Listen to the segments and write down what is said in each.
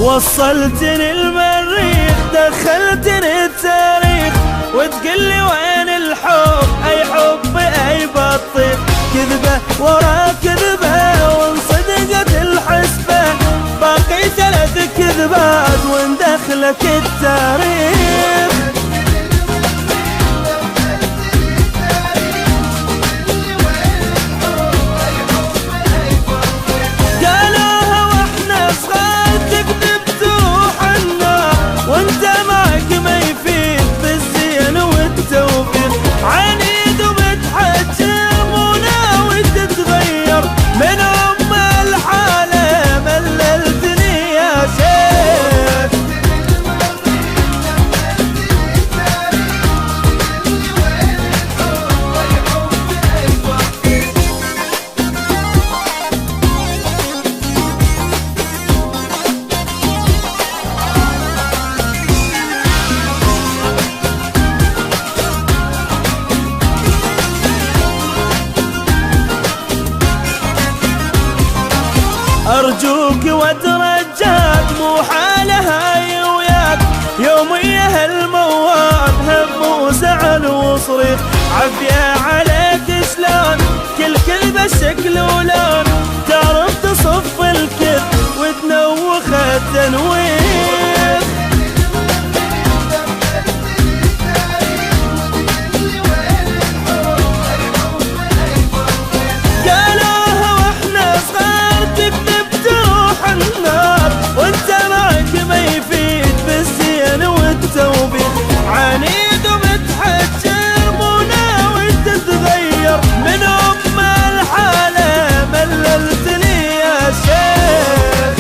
وصلتني المريخ، دخلتني التاريخ، وتقلي وين الحب؟ اي حب اي بطيخ، كذبة ورا كذبة وانصدقت الحسبة، باقي 3 كذبات وندخلك التاريخ. أرجوك واترجاك، مو حالها وياك، يوميها الموال هم وزعل وصريخ، عافية عليك شلون كل كلمة شكل ولون، تعرف تصف الكذب وتنوخ التنويخ. عنيد ومتحجر مو ناوي تتغير، من أم الحالة مللتني يا شيخ.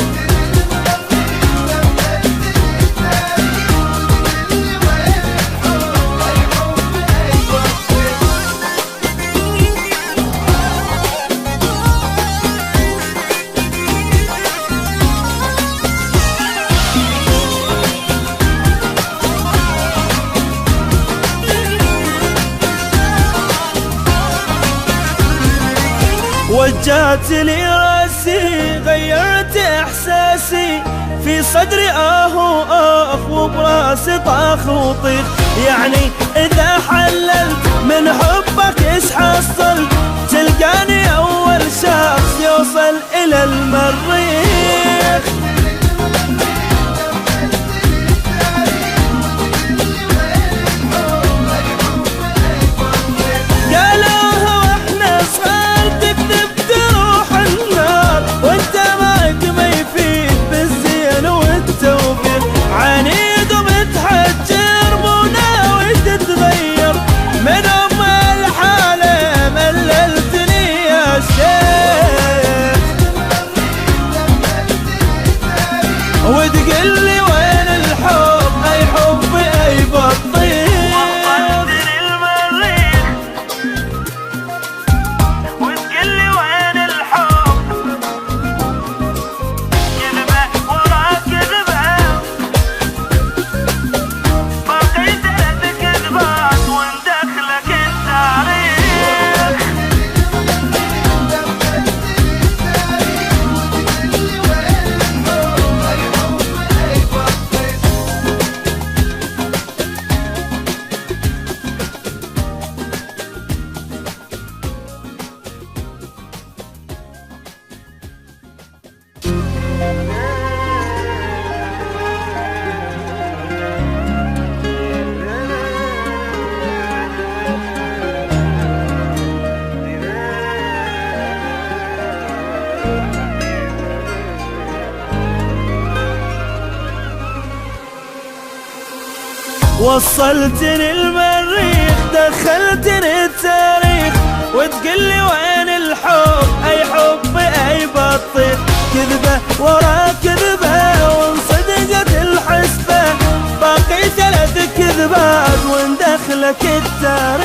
وجهت لي راسي، غيرت احساسي في صدري، وبراسي طاخ وطيخ، يعني اذا حللت من حبك ايش حصلت؟ تلقاني اول شخص يوصل الى المريخ. عنيد ومتحجر مو ناوي تتغير، من أم الحالة مللتني يا شيخ. وتقلي وين الحب؟ أي حب أي بطيخ. وصلتني المريخ، وتقلي وين الحب؟ كذبة ورا كذبة، وصلتني المريخ، دخلتني التاريخ، وتقلي وين الحب؟ أي حب أي بطيخ، كذبة ورا كذبة وانصدقت الحسبة، باقي 3 كذبات وندخلك التاريخ.